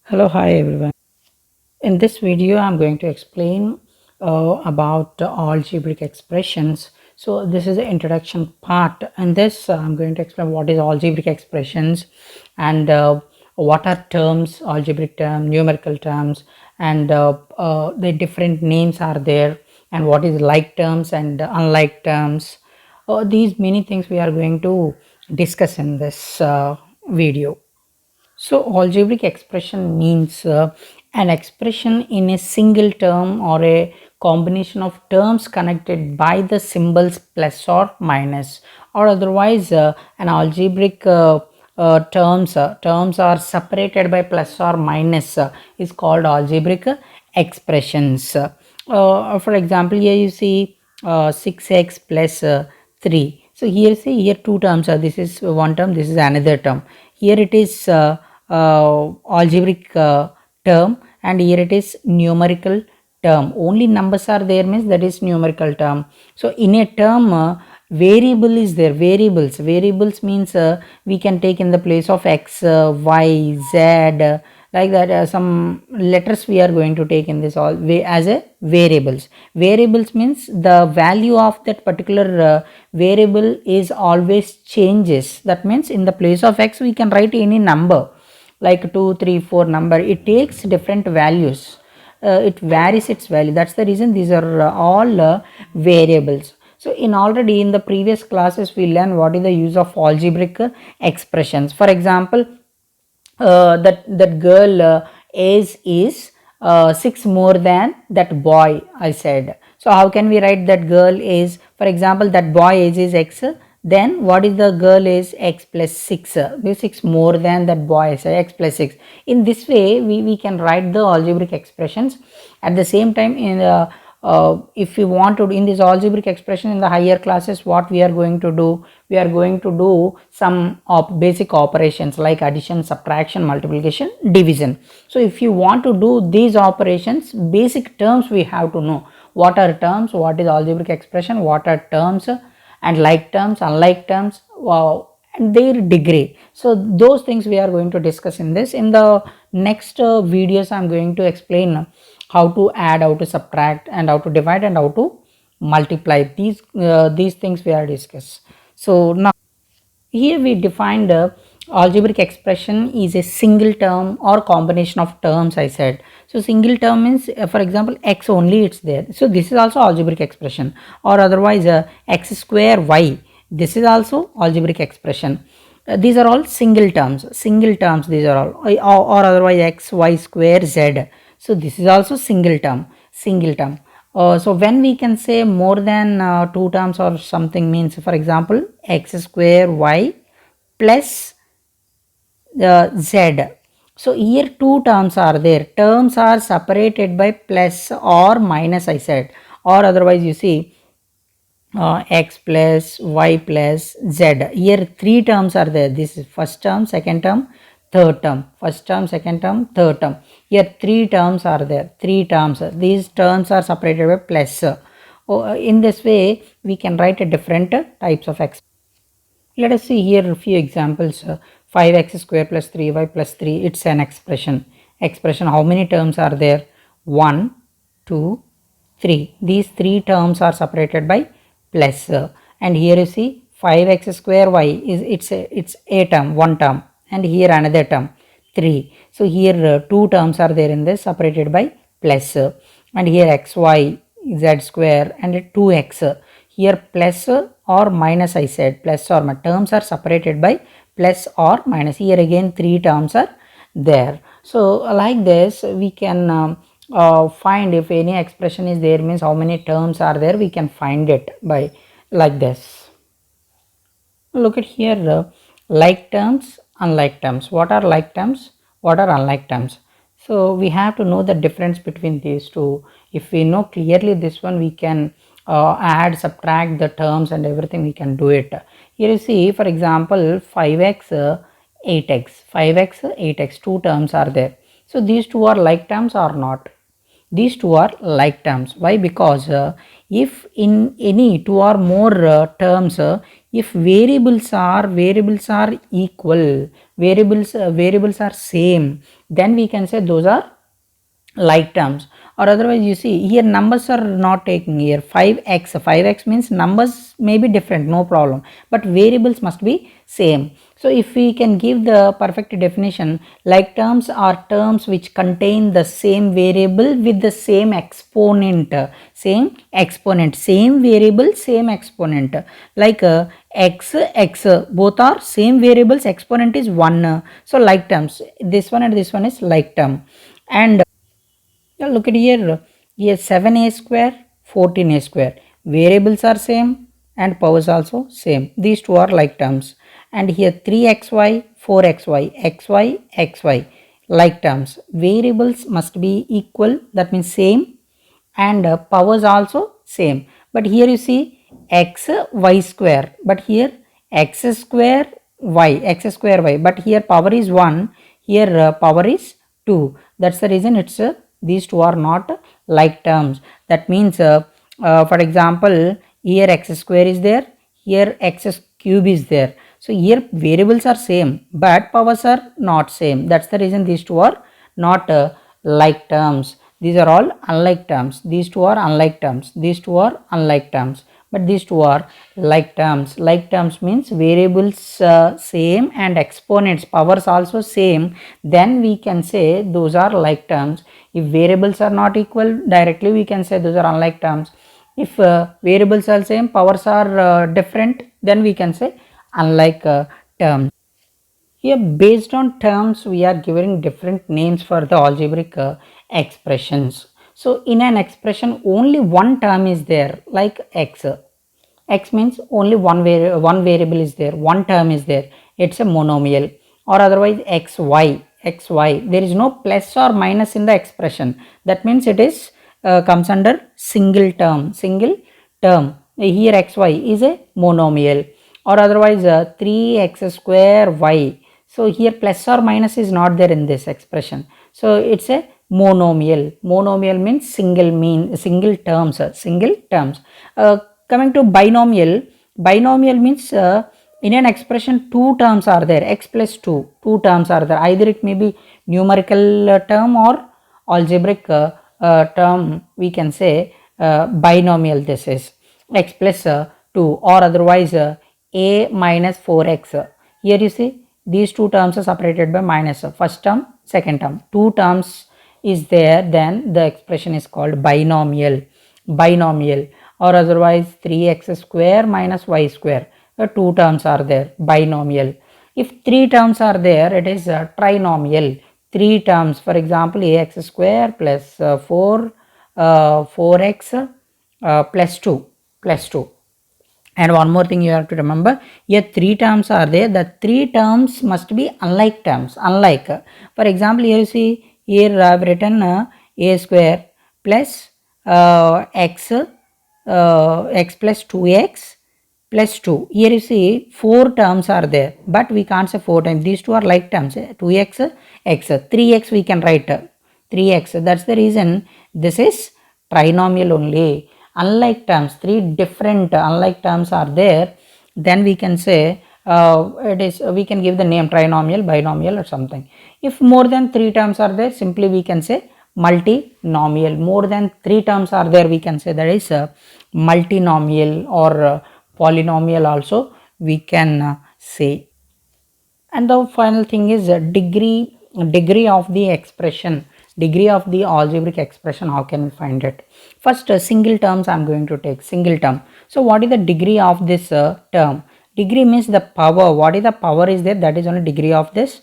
Hello, hi everyone. In this video, I'm going to explain about algebraic expressions. So this is the introduction part. And this I'm going to explain what is algebraic expressions and what are terms, algebraic term, numerical terms, and the different names are there, and what is like terms and unlike terms. These many things we are going to discuss in this video. So, algebraic expression means an expression in a single term or a combination of terms connected by the symbols plus or minus, or otherwise an algebraic terms are separated by plus or minus is called algebraic expressions. For example, here you see 6x plus 3. So here see here two terms are, this is one term, this is another term. Here it is algebraic term, and here it is numerical term. Only numbers are there means that is numerical term. So in a term variable is there, variables means we can take in the place of x, y, z, like that. Some letters we are going to take in this all way as a variables means the value of that particular variable is always changes. That means in the place of x we can write any number like 2, 3, 4 number. It takes different values, it varies its value. That's the reason these are all variables. So in already in the previous classes we learned what is the use of algebraic expressions. For example, that girl age is 6 more than that boy, I said. So how can we write that girl is, for example, that boy age is x, then what is the girl is x plus 6, this 6 more than that boy is x plus 6. In this way we can write the algebraic expressions. At the same time, in if we want to in this algebraic expression in the higher classes, what we are going to do, we are going to do some basic operations like addition, subtraction, multiplication, division. So if you want to do these operations, basic terms we have to know. What are terms, what is algebraic expression, what are terms, and like terms, unlike terms, and their degree. So those things we are going to discuss in this. In the next videos I'm going to explain how to add, how to subtract, and how to divide, and how to multiply. These things we are discuss. So now here we defined algebraic expression is a single term or combination of terms, I said. So single term means for example x only it's there, so this is also algebraic expression. Or otherwise x square y, this is also algebraic expression. These are all single terms, these are all. Or otherwise x y square z, so this is also single term. So when we can say more than two terms or something means, for example, x square y plus z. So here two terms are there. Terms are separated by plus or minus, I said. Or otherwise you see x plus y plus z. Here three terms are there. This is first term, second term, third term. First term, second term, third term. Here three terms are there. Three terms. These terms are separated by plus. In this way we can write a different types of x. Let us see here a few examples. 5x square plus 3y plus 3, it's an expression. How many terms are there? 1, 2, 3. These three terms are separated by plus. And here you see 5x square y is it's a term, one term, and here another term 3. So here two terms are there in this, separated by plus. And here xy z square and 2x. Here plus or minus, I said, plus or minus. Terms are separated by plus or minus. Here again three terms are there. So like this we can find if any expression is there means how many terms are there, we can find it by like this. Look at here like terms, unlike terms. What are like terms, what are unlike terms? So we have to know the difference between these two. If we know clearly this one, we can add, subtract the terms and everything, we can do it. Here you see, for example, 5x 8x, 5x 8x, two terms are there. So these two are like terms or not? These two are like terms. Why? Because if in any two or more terms, if variables are equal, variables are same, then we can say those are like terms. Or otherwise, you see here numbers are not taking here 5x means numbers may be different, no problem, but variables must be same. So if we can give the perfect definition, like terms are terms which contain the same variable with the same exponent, same variable, same exponent, like x both are same variables, exponent is 1, so like terms, this one and this one is like term. And yeah, look at here 7a square, 14a square. Variables are same and powers also same. These two are like terms. And here 3xy, 4xy, xy, xy, like terms. Variables must be equal, that means same, and powers also same. But here you see x y square, but here x square y, but here power is 1, here power is 2. That's the reason it's these two are not like terms. That means for example, here x square is there, here x cube is there, so here variables are same but powers are not same. That's the reason these two are not like terms. These are all unlike terms. These two are unlike terms. These two are unlike terms. But these two are like terms. Like terms means variables same and exponents powers also same. Then we can say those are like terms. If variables are not equal, directly we can say those are unlike terms. If variables are same, powers are different, then we can say unlike terms. Here, based on terms, we are giving different names for the algebraic expressions. So, in an expression, only one term is there, like x. X means only one variable is there, one term is there. It's a monomial. Or otherwise, xy. There is no plus or minus in the expression. That means it is comes under single term. Here xy is a monomial. Or otherwise, 3x square y. So here plus or minus is not there in this expression. So it's a monomial. Monomial means single terms. Coming to binomial, binomial means in an expression two terms are there, x plus 2 terms are there. Either it may be numerical term or algebraic term, we can say binomial. This is x plus 2, or otherwise a minus 4x. Here you see these two terms are separated by minus, first term, second term, two terms is there, then the expression is called binomial. Or otherwise 3x square minus y square, two terms are there, binomial. If three terms are there, it is trinomial. Three terms, for example, ax square plus 4x plus 2. And one more thing you have to remember, here three terms are there. The three terms must be unlike terms. For example, here you see, here I have written a square plus x plus 2x plus 2. Here you see four terms are there, but we can't say four times. These two are like terms. 2x, x, 3x we can write 3x. That's the reason this is trinomial only. Unlike terms, three different unlike terms are there, then we can say we can give the name trinomial, binomial or something. If more than three terms are there, simply we can say multinomial. More than three terms are there, we can say that is multinomial or polynomial also we can say. And the final thing is degree of the expression, degree of the algebraic expression. How can we find it? First, single terms I am going to take, single term. So what is the degree of this term? Degree means the power. What is the power is there, that is only degree of this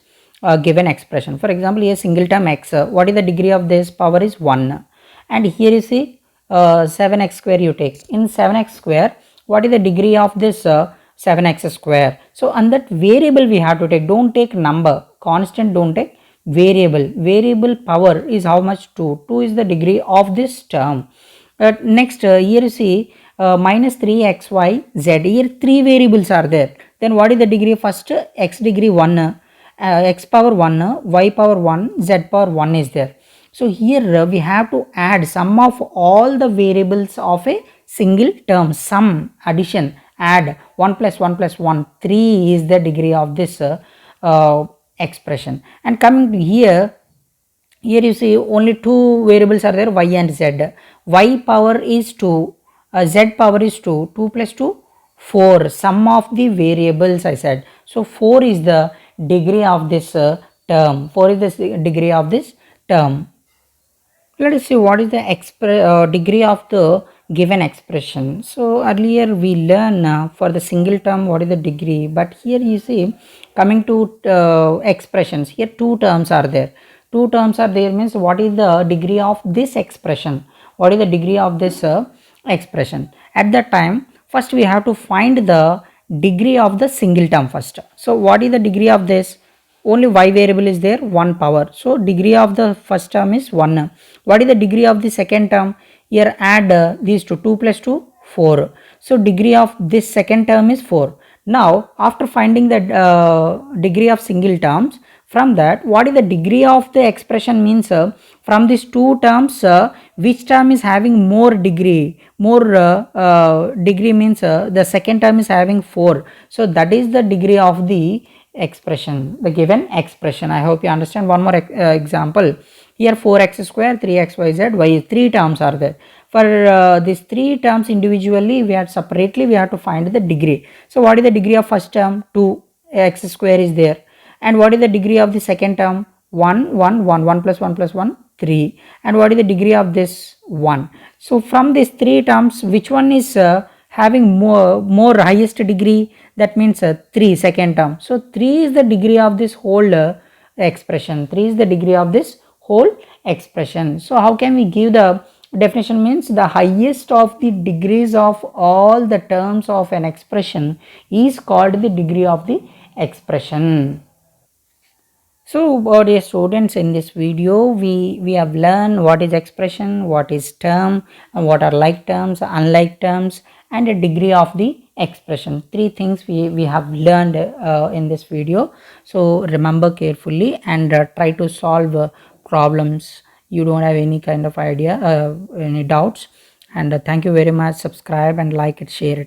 given expression. For example, here single term x, what is the degree of this? Power is 1. And here you see 7x square you take. In 7x square, what is the degree of this 7x square? So on that variable we have to take, don't take number, constant don't take, variable power is how much? 2 is the degree of this term. Next here you see minus 3xy z, here three variables are there, then what is the degree? First x degree 1, x power 1, y power 1, z power 1 is there. So here we have to add sum of all the variables of a single term, sum, addition, add 1 plus 1 plus 1, 3 is the degree of this expression. And coming to here you see only two variables are there, y and z. Y power is 2, z power is 2, 2 plus 2, 4, sum of the variables I said. So 4 is the degree of this term, 4 is the degree of this term. Let us see what is the degree of the given expression. So earlier we learn for the single term what is the degree, but here you see coming to expressions, here two terms are there. Two terms are there means what is the degree of this expression, what is the degree of this expression. At that time first we have to find the degree of the single term first. So what is the degree of this? Only y variable is there, 1 power. So degree of the first term is 1. What is the degree of the second term? Here add these two plus 2, 4. So degree of this second term is 4. Now after finding the degree of single terms, from that what is the degree of the expression means from these two terms which term is having more degree, more degree means the second term is having 4. So that is the degree of the expression, the given expression. I hope you understand. One more example. Here 4x square, 3xyz, y, three terms are there. For these three terms individually, we have separately we have to find the degree. So what is the degree of first term? 2, x square is there. And what is the degree of the second term? 1, 1, 1, 1 plus 1 plus 1, 3. And what is the degree of this? 1. So from these three terms, which one is having more highest degree? That means 3, second term. So 3 is the degree of this whole expression. 3 is the degree of this whole expression. So how can we give the definition? Means the highest of the degrees of all the terms of an expression is called the degree of the expression. So dear students, in this video we have learned what is expression, what is term, and what are like terms, unlike terms, and a degree of the expression. Three things we have learned in this video. So remember carefully and try to solve problems. You don't have any kind of idea, any doubts. And thank you very much. Subscribe and like it, share it.